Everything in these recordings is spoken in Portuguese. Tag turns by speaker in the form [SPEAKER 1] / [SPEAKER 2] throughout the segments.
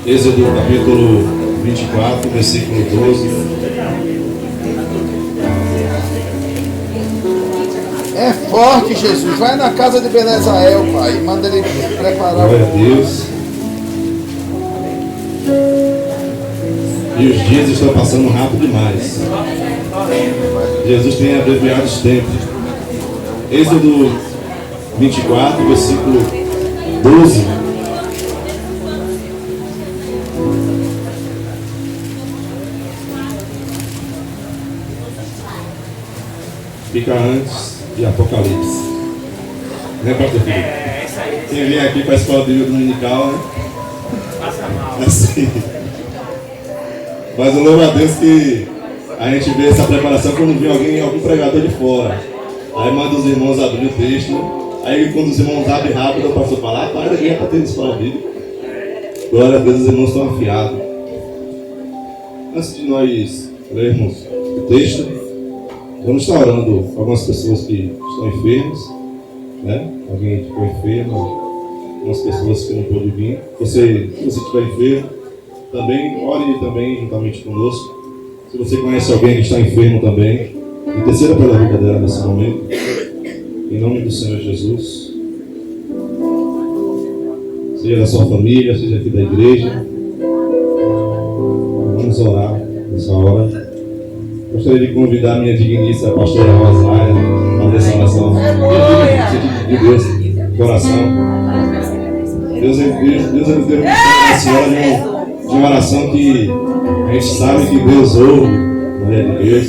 [SPEAKER 1] Êxodo capítulo 24, versículo 12.
[SPEAKER 2] É forte, Jesus. Vai na casa de Benezael, Pai. Manda ele preparar.
[SPEAKER 1] Glória a Deus. E os dias estão passando rápido demais. Jesus tem abreviado os tempos. Êxodo 24, versículo 12. Fica antes de Apocalipse. Né, pastor Felipe? Quem vem aqui para a escola de vida dominical, né?
[SPEAKER 3] Passa mal.
[SPEAKER 1] Assim. Mas eu louvo a Deus que a gente vê essa preparação quando vem algum pregador de fora. Aí manda os irmãos abrir o texto. Aí quando os irmãos abrem rápido, o pastor fala, para aqui para ter escola bíblica. Glória a Deus, os irmãos estão afiados. Antes de nós lermos o texto, vamos estar orando para algumas pessoas que estão enfermas, né? Alguém ficou enfermo, algumas pessoas que não podem vir. Se você estiver enfermo, também ore também juntamente conosco. Se você conhece alguém que está enfermo também, interceda pela vida dela nesse momento. Em nome do Senhor Jesus. Seja da sua família, seja aqui da igreja. Vamos orar nessa hora. Gostaria de convidar a minha digníssima pastora Rosália a fazer essa oração de Deus, de coração. Deus nos deu uma senhora de uma oração que a gente sabe que Deus ouve, glória a Deus.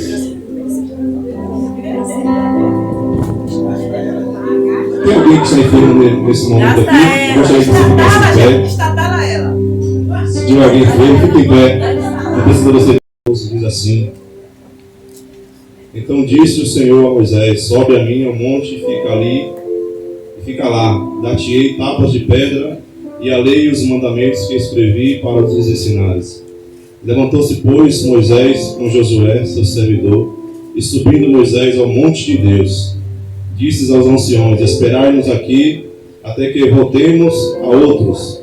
[SPEAKER 1] Tem alguém que está enfermo nesse momento aqui? Gostaria que você ficasse em pé. Se tiver alguém enfermo, fique em pé. Não precisa você diz assim. Então disse o Senhor a Moisés: sobe a mim ao monte e fica lá. Dar-te-ei tábuas de pedra e a lei e os mandamentos que escrevi para os ensinares. Levantou-se, pois, Moisés com Josué, seu servidor, e subindo Moisés ao monte de Deus, disse aos anciões: esperai-nos aqui até que voltemos a outros.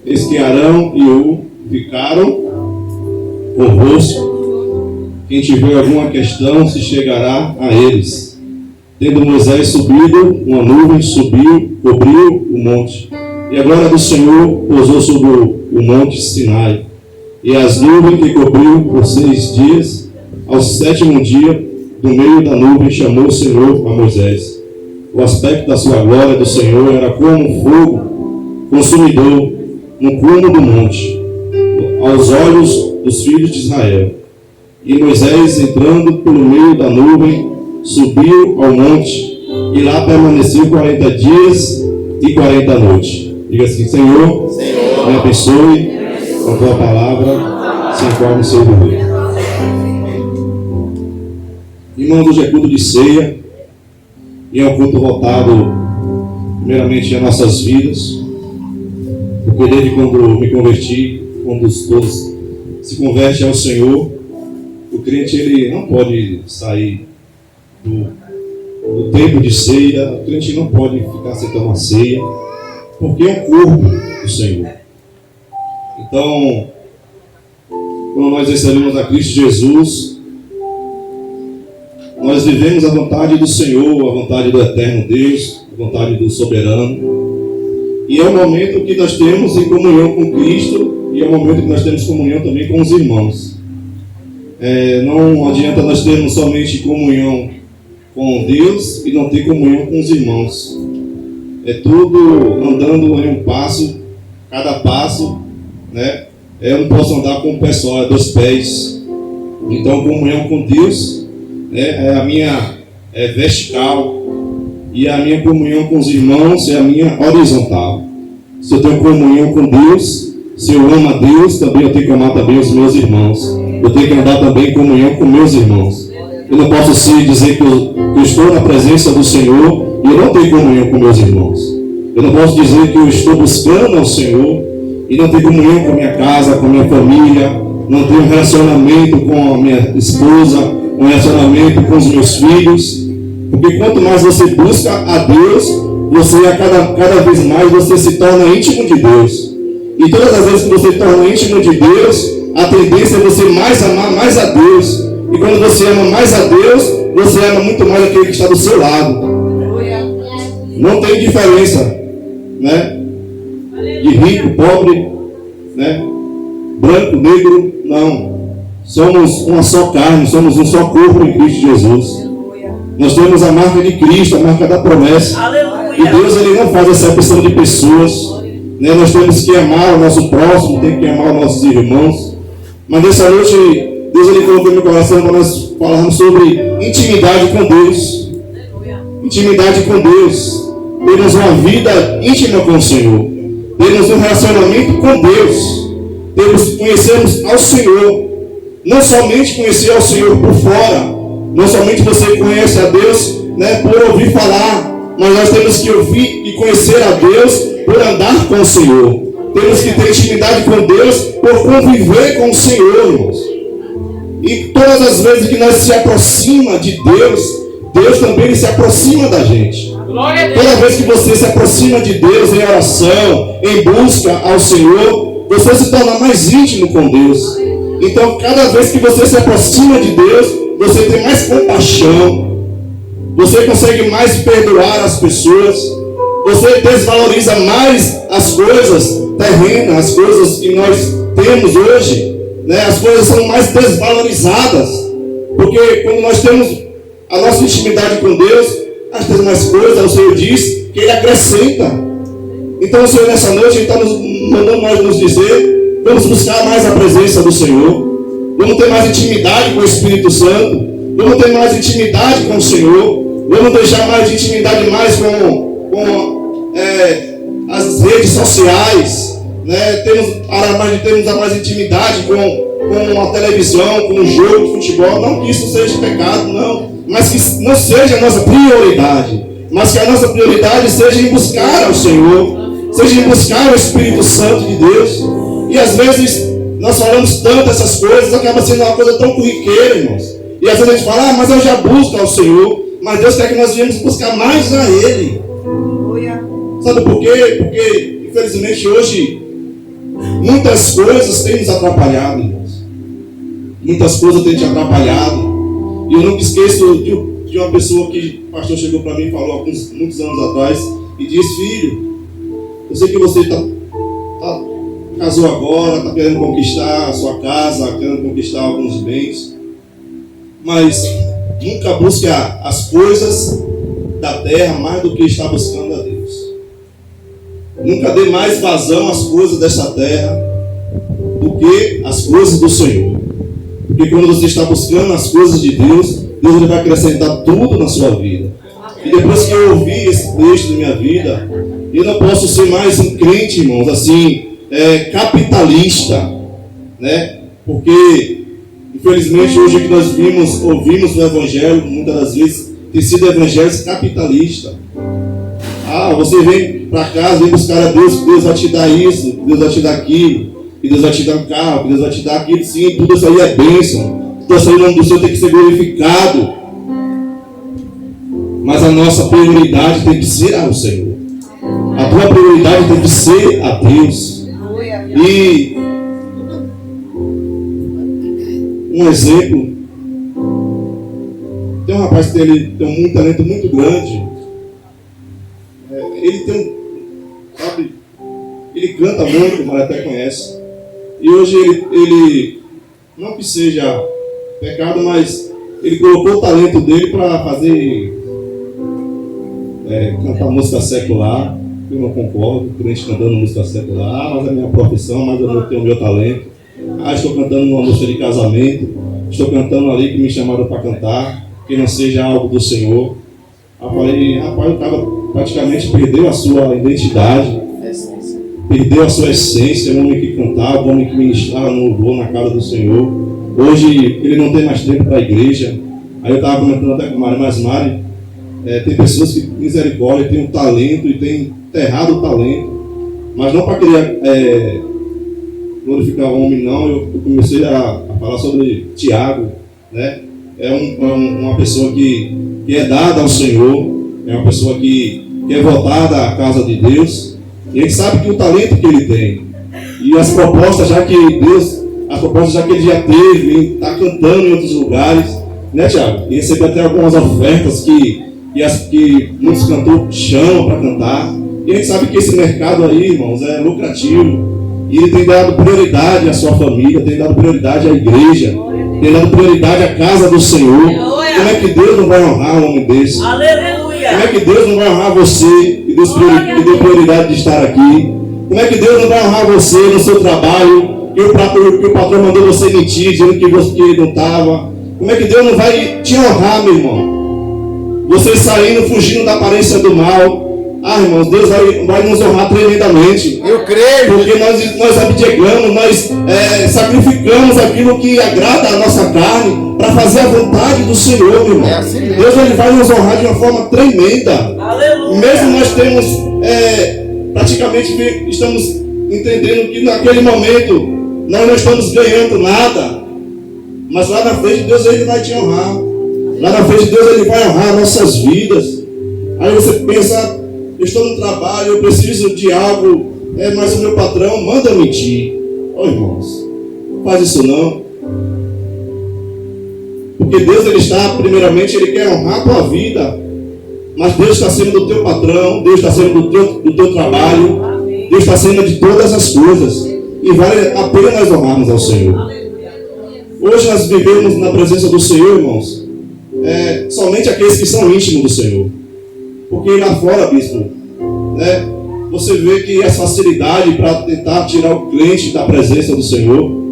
[SPEAKER 1] Eis que Arão e Ur ficaram convosco. Quem tiver alguma questão se chegará a eles. Tendo Moisés subido, uma nuvem subiu, cobriu o monte. E a glória do Senhor pousou sobre o monte Sinai. E as nuvens que cobriu por 6 dias, ao 7º dia, do meio da nuvem chamou o Senhor a Moisés. O aspecto da sua glória do Senhor era como um fogo consumidor no cume do monte, aos olhos dos filhos de Israel. E Moisés, entrando pelo meio da nuvem, subiu ao monte e lá permaneceu 40 dias e 40 noites. Diga assim: Senhor, me abençoe com a tua palavra, se informe o seu dever. Irmãos, hoje é culto de ceia e é um culto voltado primeiramente às nossas vidas, porque desde quando me converti, quando todos se converte ao Senhor, o crente ele não pode sair do tempo de ceia, o crente não pode ficar sem tomar ceia, porque é o corpo do Senhor. Então, quando nós recebemos a Cristo Jesus, nós vivemos a vontade do Senhor, a vontade do eterno Deus, a vontade do soberano. E é o momento que nós temos em comunhão com Cristo e é o momento que nós temos comunhão também com os irmãos. Não adianta nós termos somente comunhão com Deus e não ter comunhão com os irmãos. É tudo andando em um passo, cada passo, né? Eu não posso andar com o pé só, é 2 pés. Então, comunhão com Deus é a minha vertical e a minha comunhão com os irmãos é a minha horizontal. Se eu tenho comunhão com Deus, se eu amo a Deus, também eu tenho que amar também os meus irmãos. Eu tenho que andar também em comunhão com meus irmãos. Eu não posso dizer que eu estou na presença do Senhor e eu não tenho comunhão com meus irmãos. Eu não posso dizer que eu estou buscando ao Senhor e não tenho comunhão com a minha casa, com a minha família, não tenho relacionamento com a minha esposa, um relacionamento com os meus filhos. Porque quanto mais você busca a Deus, você cada vez mais você se torna íntimo de Deus. E todas as vezes que você torna íntimo de Deus, a tendência é você mais amar mais a Deus. E quando você ama mais a Deus, você ama muito mais aquele que está do seu lado. Não tem diferença, né? De rico, pobre, né? Branco, negro, não. Somos uma só carne, somos um só corpo em Cristo Jesus. Nós temos a marca de Cristo, a marca da promessa.
[SPEAKER 3] Aleluia.
[SPEAKER 1] E Deus, ele não faz acepção de pessoas, né? Nós temos que amar o nosso próximo, temos que amar os nossos irmãos. Mas nessa noite, Deus, ele colocou no meu coração para nós falarmos sobre intimidade com Deus. Intimidade com Deus. Temos uma vida íntima com o Senhor. Temos um relacionamento com Deus. Conhecemos ao Senhor. Não somente conhecer ao Senhor por fora. Não somente você conhece a Deus, né, por ouvir falar. Mas nós temos que ouvir e conhecer a Deus por andar com o Senhor. Temos que ter intimidade com Deus por conviver com o Senhor, irmãos. E todas as vezes que nós se aproximamos de Deus, Deus também se aproxima da gente. Toda vez que você se aproxima de Deus em oração, em busca ao Senhor, você se torna mais íntimo com Deus. Então, cada vez que você se aproxima de Deus, você tem mais compaixão, você consegue mais perdoar as pessoas, você desvaloriza mais as coisas terrenas, as coisas que nós temos hoje, né? As coisas são mais desvalorizadas, porque quando nós temos a nossa intimidade com Deus, as demais coisas, o Senhor diz que Ele acrescenta. Então o Senhor nessa noite está nos mandando nós nos dizer, vamos buscar mais a presença do Senhor, vamos ter mais intimidade com o Espírito Santo, vamos ter mais intimidade com o Senhor, vamos deixar mais de intimidade mais com as redes sociais, né? Temos mais intimidade com a televisão, com o jogo de futebol. Não que isso seja pecado, não, mas que não seja a nossa prioridade, mas que a nossa prioridade seja em buscar ao Senhor, seja em buscar o Espírito Santo de Deus. E às vezes nós falamos tanto essas coisas, acaba sendo uma coisa tão corriqueira, irmãos. E às vezes a gente fala, mas eu já busco ao Senhor, mas Deus quer que nós venhamos buscar mais a Ele. Sabe por quê? Porque, infelizmente, hoje, muitas coisas têm nos atrapalhado, irmãos. Muitas coisas têm te atrapalhado. E eu nunca esqueço de uma pessoa que o pastor chegou para mim e falou muitos anos atrás, e disse, filho, eu sei que você casou agora, está querendo conquistar a sua casa, querendo conquistar alguns bens, mas nunca busque as coisas da terra mais do que está buscando a Deus. Nunca dê mais vazão às coisas dessa terra do que as coisas do Senhor. Porque quando você está buscando as coisas de Deus, Deus vai acrescentar tudo na sua vida. E depois que eu ouvi esse texto da minha vida, eu não posso ser mais um crente, irmãos, assim, capitalista, né? Porque, infelizmente, hoje que nós ouvimos no Evangelho, muitas das vezes, tem sido evangelhos capitalistas. Você vem para casa, vem buscar a Deus, que Deus vai te dar isso, que Deus vai te dar aquilo, que Deus vai te dar um carro, que Deus vai te dar aquilo. Sim, tudo isso aí é bênção. Tudo isso aí, o nome do Senhor tem que ser glorificado. Mas a nossa prioridade tem que ser ao Senhor. A tua prioridade tem que ser a Deus. E um exemplo, tem um rapaz que tem um talento muito grande. Ele tem, sabe, ele canta muito, mas até conhece. E hoje ele não que seja pecado, mas ele colocou o talento dele para fazer, cantar música secular. Eu não concordo, crente cantando música secular, mas é a minha profissão, mas eu não tenho o meu talento. Estou cantando uma música de casamento, estou cantando ali que me chamaram para cantar, que não seja algo do Senhor. Eu falei, rapaz, o cara praticamente perdeu a sua identidade, perdeu a sua essência, o homem que cantava, o homem que ministrava no louvor na casa do Senhor. Hoje ele não tem mais tempo para a igreja. Aí eu estava comentando até com Mari, mas Mari, tem pessoas que, misericórdia, tem um talento e tem enterrado o talento, mas não para querer glorificar o homem, não. Eu comecei a falar sobre Tiago, né? Uma pessoa que é dada ao Senhor, é uma pessoa que é voltada à casa de Deus, e ele sabe que o talento que ele tem, E as propostas já que ele já teve, está cantando em outros lugares, né, Tiago? E recebeu até algumas ofertas que muitos cantores chamam para cantar. E a gente sabe que esse mercado aí, irmãos, é lucrativo. E ele tem dado prioridade à sua família, tem dado prioridade à igreja, tem dado prioridade à casa do Senhor. Como é que Deus não vai honrar um homem desse?
[SPEAKER 4] Aleluia!
[SPEAKER 1] Como é que Deus não vai honrar você, que deu prioridade de estar aqui? Como é que Deus não vai honrar você no seu trabalho, que o patrão mandou você mentir, dizendo que ele não estava? Como é que Deus não vai te honrar, meu irmão? Você saindo, fugindo da aparência do mal. Ah, irmãos, Deus vai nos honrar tremendamente.
[SPEAKER 2] Eu creio.
[SPEAKER 1] Porque nós abdicamos, nós sacrificamos aquilo que agrada a nossa carne para fazer a vontade do Senhor, meu irmão.
[SPEAKER 2] É assim mesmo.
[SPEAKER 1] Deus ele vai nos honrar de uma forma tremenda.
[SPEAKER 4] Aleluia.
[SPEAKER 1] Mesmo nós temos, praticamente estamos entendendo que naquele momento nós não estamos ganhando nada. Mas lá na frente Deus ele vai te honrar. Lá na frente Deus ele vai honrar nossas vidas. Aí você pensa, eu estou no trabalho, eu preciso de algo, mas o meu patrão manda mentir. Ô irmãos, não faz isso não. Porque Deus ele está, primeiramente, ele quer honrar a tua vida. Mas Deus está acima do teu patrão, Deus está acima do teu trabalho, Deus está acima de todas as coisas. E vale a pena nós honrarmos ao Senhor. Hoje nós vivemos na presença do Senhor, irmãos, somente aqueles que são íntimos do Senhor. Porque lá fora, bispo, né, você vê que as facilidades para tentar tirar o crente da presença do Senhor,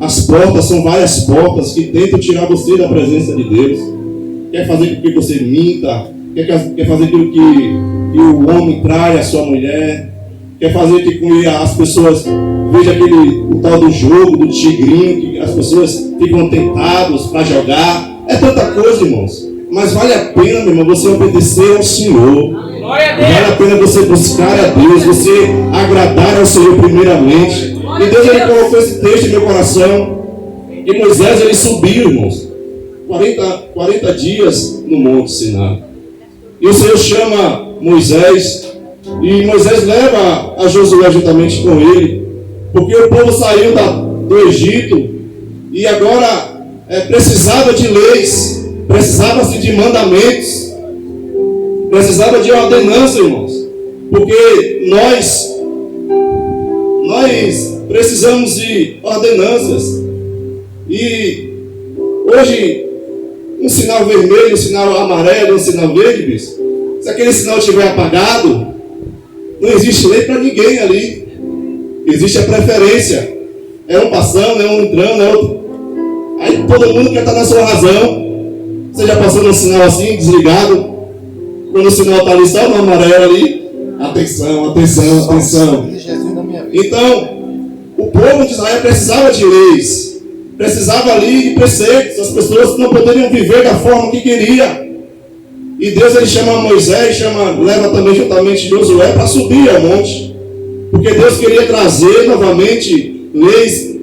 [SPEAKER 1] as portas são várias portas que tentam tirar você da presença de Deus. Quer fazer com que você minta, quer fazer com que o homem traia a sua mulher, quer fazer com que as pessoas vejam o tal do jogo, do tigrinho, que as pessoas ficam tentadas para jogar. É tanta coisa, irmãos. Mas vale a pena, meu irmão, você obedecer ao Senhor. Vale a pena você buscar a Deus, você agradar ao Senhor primeiramente. E Deus ele colocou esse texto em meu coração. E Moisés ele subiu, irmãos, 40 dias no Monte Sinai. E o Senhor chama Moisés, e Moisés leva a Josué juntamente com ele, porque o povo saiu do Egito e agora precisava de leis. Precisava-se de mandamentos, precisava de ordenança, irmãos, porque nós precisamos de ordenanças. E hoje, um sinal vermelho, um sinal amarelo, um sinal verde, bispo, se aquele sinal estiver apagado, não existe lei para ninguém ali, existe a preferência, é um passando, é um entrando, é outro. Aí todo mundo quer estar na sua razão. Você já passou num sinal assim, desligado? Quando o sinal está ali, só no amarelo ali. Atenção, atenção, atenção. Então, o povo de Israel precisava de leis. Precisava ali de preceitos. As pessoas não poderiam viver da forma que queria. E Deus ele chama Moisés, leva também juntamente Josué para subir ao monte. Porque Deus queria trazer novamente leis,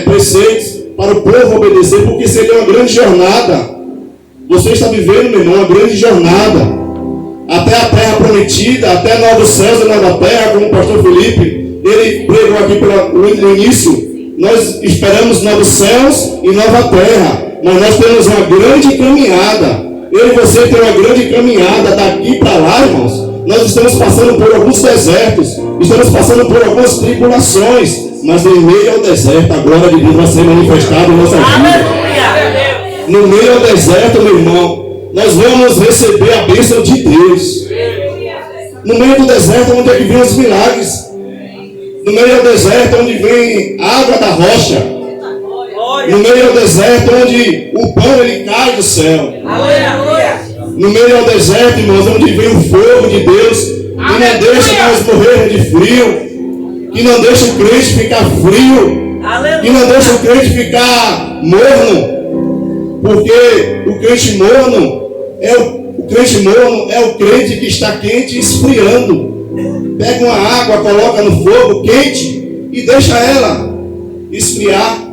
[SPEAKER 1] preceitos para o povo obedecer, porque seria uma grande jornada. Você está vivendo, meu irmão, uma grande jornada. Até a terra prometida, até novos céus e nova terra, como o pastor Felipe, ele pregou aqui no início. Nós esperamos novos céus e nova terra. Mas nós temos uma grande caminhada. Eu e você tem uma grande caminhada daqui para lá, irmãos. Nós estamos passando por alguns desertos. Estamos passando por algumas tribulações. Mas em meio ao deserto, a glória de Deus vai ser manifestada em nossa vida. No meio ao deserto, meu irmão, nós vamos receber a bênção de Deus. No meio do deserto, onde é que vem os milagres? No meio do deserto, onde vem a água da rocha. No meio do deserto, onde o pão ele cai do céu. No meio do deserto, irmãos, onde vem o fogo de Deus, que não deixa nós morrermos de frio, que não deixa o crente ficar frio, que não deixa o crente ficar morno. Porque o crente morno é o crente que está quente e esfriando. Pega uma água, coloca no fogo quente e deixa ela esfriar.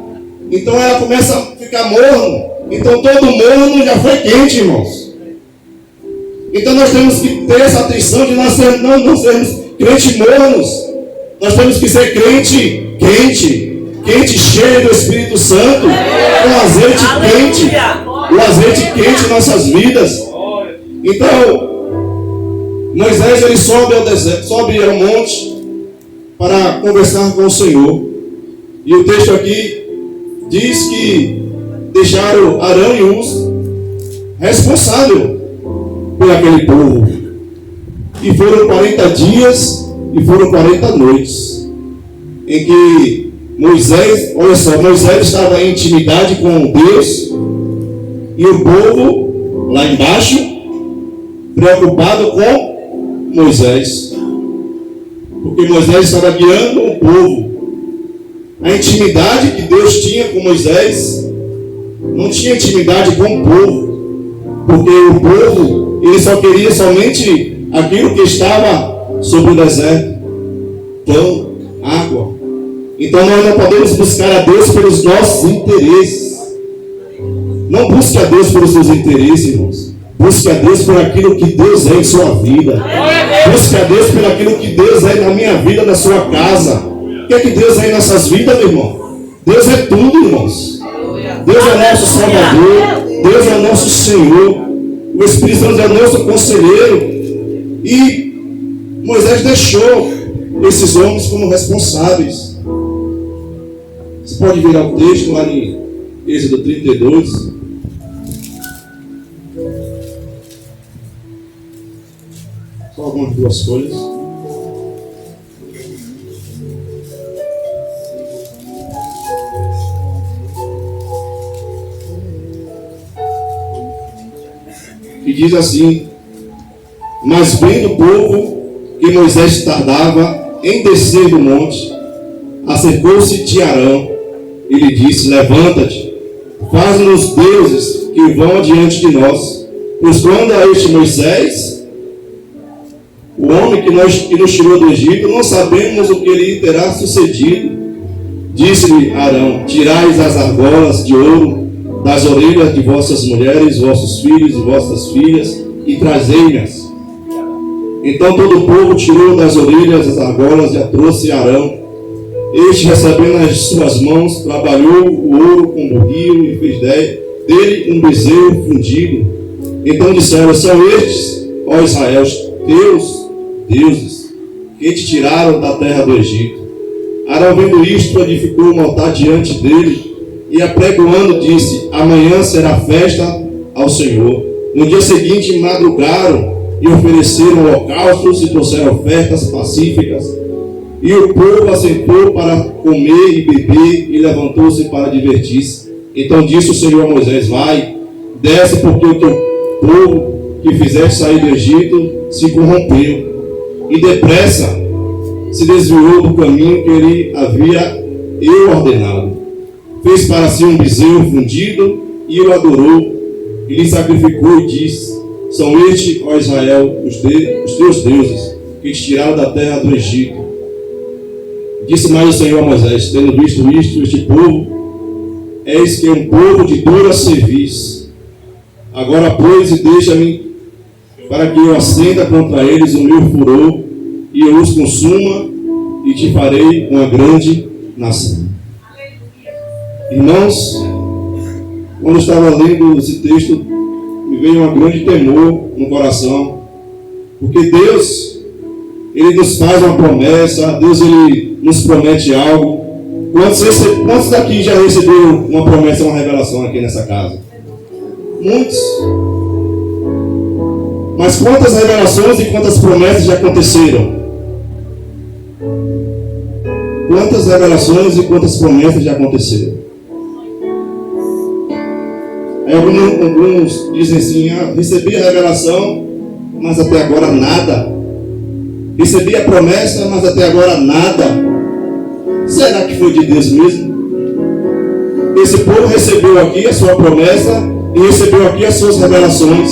[SPEAKER 1] Então ela começa a ficar morno. Então todo morno já foi quente, irmãos. Então nós temos que ter essa atenção de nós não sermos crentes mornos. Nós temos que ser crente quente, cheio do Espírito Santo, com azeite quente, o azeite quente em nossas vidas. Então, Moisés ele sobe ao deserto, sobe ao monte para conversar com o Senhor. E o texto aqui diz que deixaram Arão e Uz responsável por aquele povo. E foram 40 dias e foram 40 noites em que Moisés, olha só, Moisés estava em intimidade com Deus e o povo lá embaixo preocupado com Moisés, porque Moisés estava guiando o povo. A intimidade que Deus tinha com Moisés não tinha intimidade com o povo, porque o povo ele só queria somente aquilo que estava sobre o deserto: pão, água. Então nós não podemos buscar a Deus pelos nossos interesses. Não busque a Deus pelos seus interesses, irmãos. Busque a Deus por aquilo que Deus é em sua vida. Busque a Deus por aquilo que Deus é na minha vida, na sua casa. O que é que Deus é em nossas vidas, meu irmão? Deus é tudo, irmãos. Deus é nosso Salvador. Deus é nosso Senhor. O Espírito Santo é nosso conselheiro. E Moisés deixou esses homens como responsáveis. Você pode virar o texto lá em Êxodo 32. Só algumas duas folhas. Que diz assim: mas vendo o povo que Moisés tardava em descer do monte, acercou-se de Arão e lhe disse: levanta-te, faz-nos deuses que vão adiante de nós, pois quando a este Moisés, o homem que nos tirou do Egito, não sabemos o que lhe terá sucedido. Disse-lhe Arão: tirai as argolas de ouro das orelhas de vossas mulheres, vossos filhos e vossas filhas, e trazei-nas. Então todo o povo tirou das orelhas as argolas e a trouxe a Arão. Este, recebendo nas suas mãos, trabalhou o ouro com burril e fez dele um bezerro fundido. Então disseram: são estes, ó Israel, teus deuses, que te tiraram da terra do Egito. Arão, vendo isto, edificou um altar diante dele, e apregoando disse: amanhã será festa ao Senhor. No dia seguinte madrugaram e ofereceram holocaustos e trouxeram ofertas pacíficas. E o povo assentou para comer e beber e levantou-se para divertir-se. Então disse o Senhor a Moisés: vai, desce, porque o teu povo que fizeste sair do Egito se corrompeu e depressa se desviou do caminho que ele havia ordenado. Fez para si um bezerro fundido e o adorou, e lhe sacrificou e disse: são estes, ó Israel, os teus deuses, que te tiraram da terra do Egito. Disse mais o Senhor a Moisés: tendo visto isto, este povo, eis que é um povo de dura serviço. Agora, pois, e deixa-me, para que eu acenda contra eles o meu furor, e eu os consuma, e te farei uma grande nação. Irmãos, quando eu estava lendo esse texto, me veio um grande temor no coração, porque Deus, Ele nos faz uma promessa, Deus, Ele nos promete algo. Quantos daqui já receberam uma promessa, uma revelação aqui nessa casa? Muitos. Mas quantas revelações e quantas promessas já aconteceram? Quantas revelações e quantas promessas já aconteceram? Aí alguns dizem assim: recebi a revelação, mas até agora nada. Recebi a promessa, mas até agora nada. Será que foi de Deus mesmo? Esse povo recebeu aqui a sua promessa e recebeu aqui as suas revelações.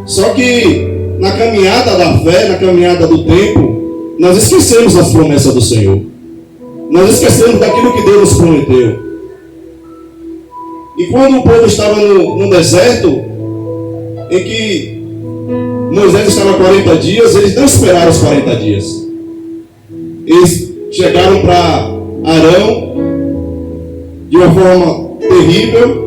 [SPEAKER 1] Só que na caminhada da fé, na caminhada do tempo, nós esquecemos as promessas do Senhor. Nós esquecemos daquilo que Deus nos prometeu. E quando o povo estava no deserto, em que Moisés estava 40 dias, eles não esperaram os 40 dias. Eles chegaram para Arão de uma forma terrível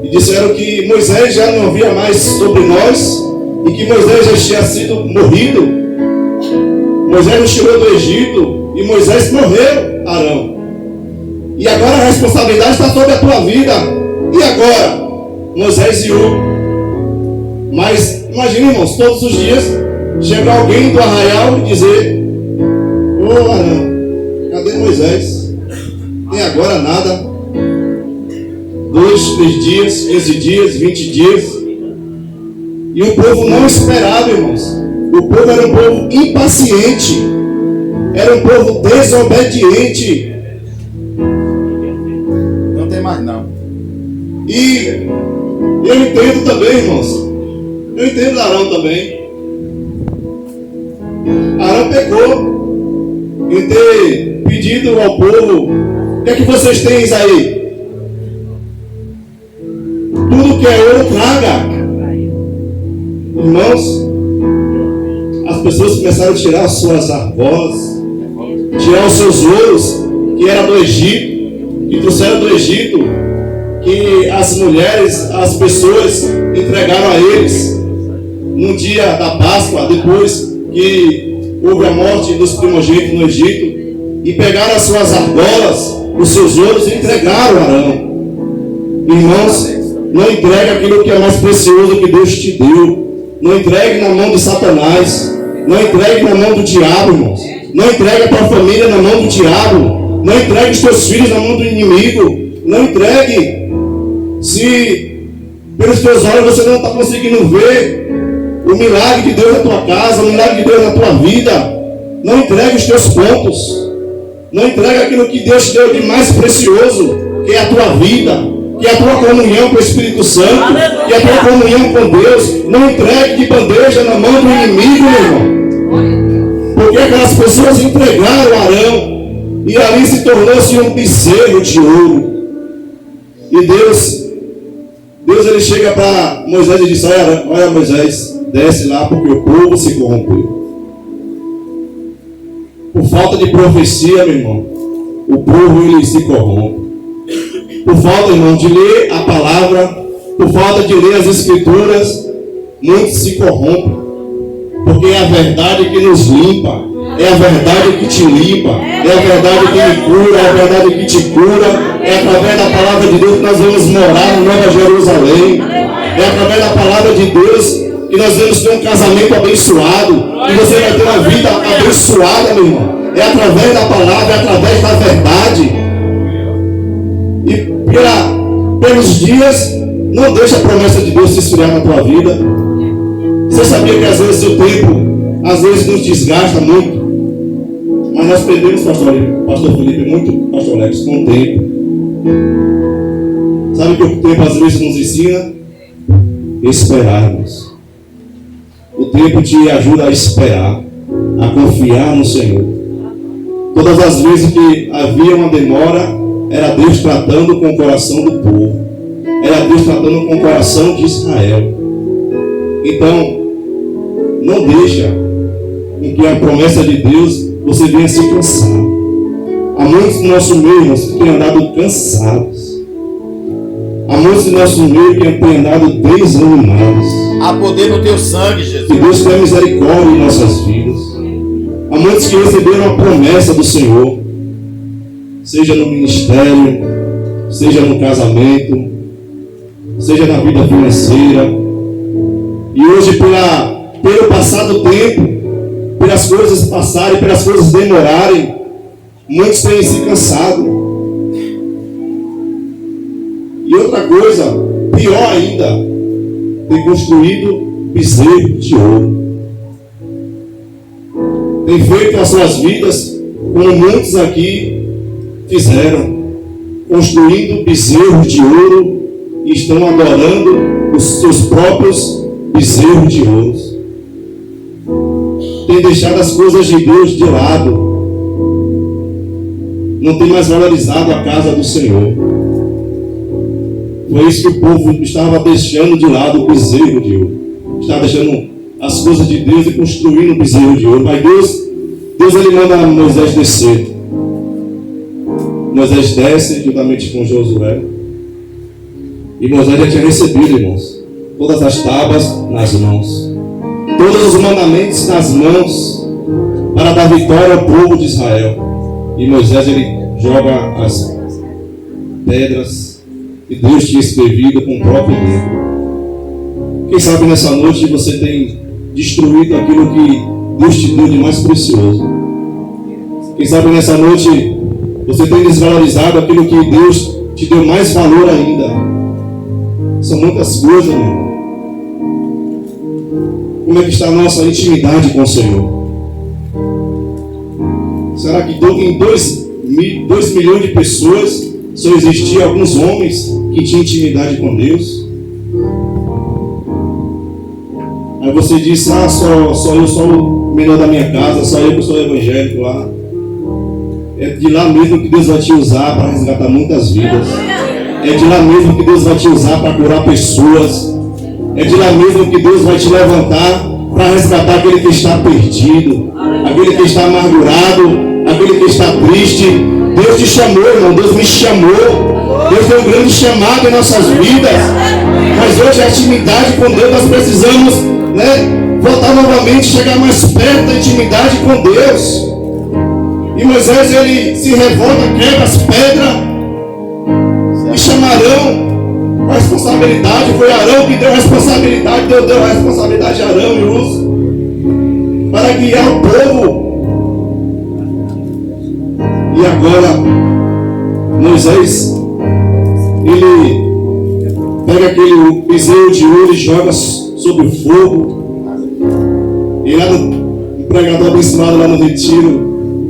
[SPEAKER 1] e disseram que Moisés já não havia mais sobre nós e que Moisés já tinha sido morrido. Moisés nos tirou do Egito e Moisés morreu, Arão. E agora a responsabilidade está sobre a tua vida. E agora? Moisés e Hugo. Mas imagine, irmãos, todos os dias chega alguém do arraial e dizer: ô Arão, cadê Moisés? E agora nada. 2, 3 dias, 15 dias, 20 dias. E o povo não esperava, irmãos. O povo era um povo impaciente. Era um povo desobediente.
[SPEAKER 2] Não tem mais não.
[SPEAKER 1] E eu entendo também, irmãos. Eu entendo Arão também. Arão pecou em ter pedido ao povo: o que é que vocês têm aí? Tudo que é ouro, traga. Irmãos, as pessoas começaram a tirar as suas argolas, tirar os seus ouros, que era do Egito, que trouxeram do Egito, que as mulheres, as pessoas entregaram a eles no dia da Páscoa, depois que houve a morte dos primogênitos no Egito, e pegaram as suas argolas, os seus ouros e entregaram a Arão. Irmãos, não entregue aquilo que é mais precioso que Deus te deu. Não entregue na mão de Satanás. Não entregue na mão do diabo, irmãos. Não entregue a tua família na mão do diabo. Não entregue os teus filhos na mão do inimigo. Não entregue. Se pelos teus olhos você não está conseguindo ver o milagre de Deus na tua casa, o milagre de Deus na tua vida, não entregue os teus pontos. Não entregue aquilo que Deus te deu de mais precioso, que é a tua vida, que é a tua comunhão com o Espírito Santo, que é a tua comunhão com Deus. Não entregue de bandeja na mão do inimigo, meu irmão. Porque aquelas pessoas entregaram Arão e ali se tornou-se um bezerro de ouro. E Deus ele chega para Moisés e diz: olha Moisés, desce lá porque o povo se corrompeu. Por falta de profecia, meu irmão, o povo ele se corrompe. Por falta, irmão, de ler a palavra, por falta de ler as escrituras, muitos se corrompem. Porque é a verdade que nos limpa, é a verdade que te limpa, é a verdade que me cura, é a verdade que te cura. É através da palavra de Deus que nós vamos morar na Nova Jerusalém. É através da palavra de Deus que nós vamos ter um casamento abençoado, que você vai ter uma vida abençoada, meu irmão. É através da palavra, é através da verdade. E pelos dias, não deixa a promessa de Deus se esfriar na tua vida. Você sabia que às vezes o tempo, às vezes nos desgasta muito. Mas nós perdemos, pastor Felipe, muito, pastor Alex, com o tempo. Sabe o que o tempo às vezes nos ensina? Esperarmos. O tempo te ajuda a esperar, a confiar no Senhor. Todas as vezes que havia uma demora, era Deus tratando com o coração do povo. Era Deus tratando com o coração de Israel. Então, não deixa em que a promessa de Deus você venha se cansar. Há muitos do nosso meio que têm andado cansados. Há muitos do nosso meio que têm andado desanimados.
[SPEAKER 2] Há poder no teu sangue, Jesus.
[SPEAKER 1] Que Deus tenha misericórdia em nossas vidas. Há muitos que receberam a promessa do Senhor, seja no ministério, seja no casamento, seja na vida financeira. E hoje, pelo passar do tempo, pelas coisas passarem, pelas coisas demorarem, muitos têm se cansado. E outra coisa, pior ainda, tem construído bezerro de ouro. Tem feito as suas vidas como muitos aqui fizeram, construindo bezerros de ouro e estão adorando os seus próprios bezerros de ouro. Tem deixado as coisas de Deus de lado. Não tem mais valorizado a casa do Senhor. Foi isso que o povo estava deixando de lado o bezerro de ouro. Estava deixando as coisas de Deus e construindo o bezerro de ouro. Mas Deus ele manda Moisés descer. Moisés desce juntamente com Josué. E Moisés já tinha recebido, irmãos, todas as tábuas nas mãos, todos os mandamentos nas mãos, para dar vitória ao povo de Israel. E Moisés, ele joga as pedras que Deus tinha escrevido com o próprio dedo. Quem sabe nessa noite você tem destruído aquilo que Deus te deu de mais precioso. Quem sabe nessa noite você tem desvalorizado aquilo que Deus te deu mais valor ainda. São muitas coisas, meu irmão. Como é que está a nossa intimidade com o Senhor? Será que em 2 milhões de pessoas só existiam alguns homens que tinham intimidade com Deus? Aí você diz, só eu sou o menor da minha casa, só eu que sou evangélico lá. É de lá mesmo que Deus vai te usar para resgatar muitas vidas. É de lá mesmo que Deus vai te usar para curar pessoas. É de lá mesmo que Deus vai te levantar para resgatar aquele que está perdido, aquele que está amargurado, aquele que está triste. Deus te chamou, irmão. Deus me chamou. Deus deu um grande chamado em nossas vidas. Mas hoje a intimidade com Deus, nós precisamos, voltar novamente, chegar mais perto da intimidade com Deus. E Moisés, ele se revolta, quebra as pedras e chamarão a responsabilidade. Foi Arão que deu a responsabilidade. Deus deu a responsabilidade a Arão e Uso para guiar o povo. E agora Moisés, ele pega aquele bezerro de ouro e joga sobre o fogo. E lá no pregador abençoado lá no retiro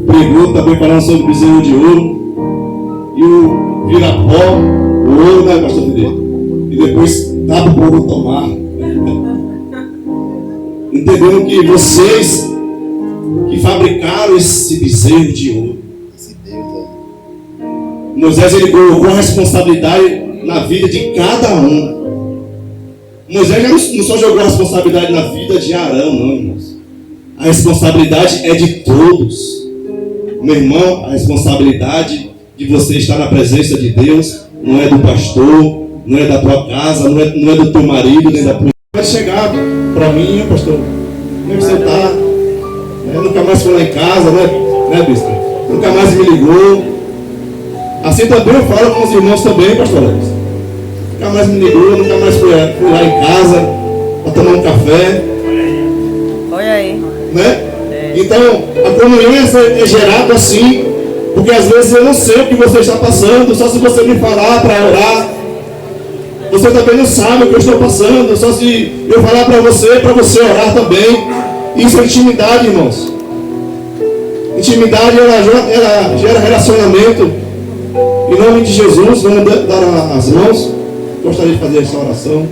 [SPEAKER 1] pregou também falando sobre o bezerro de ouro e o vira-pó, o ouro, né, pastor Felipe? E depois dá para o povo tomar. Entendendo que vocês que fabricaram esse bezerro de ouro, Moisés, ele colocou a responsabilidade na vida de cada um. Moisés não só jogou a responsabilidade na vida de Arão, não, irmãos. A responsabilidade é de todos. Meu irmão, a responsabilidade de você estar na presença de Deus não é do pastor, não é da tua casa, não é do teu marido, nem da tua... Vai chegar para mim, pastor, como é que você está? Nunca mais foi lá em casa, né, bispo? Nunca mais me ligou. Assim também eu falo com os irmãos também, pastor Alex. Nunca mais me ligou, nunca mais fui lá em casa para tomar um café.
[SPEAKER 4] Olha aí.
[SPEAKER 1] Né? Então, a comunhão é gerada assim, porque às vezes eu não sei o que você está passando, só se você me falar para orar. Você também não sabe o que eu estou passando, só se eu falar para você orar também. Isso é intimidade, irmãos. Intimidade, ela gera relacionamento. Em nome de Jesus, vamos dar as mãos. Gostaria de fazer essa oração.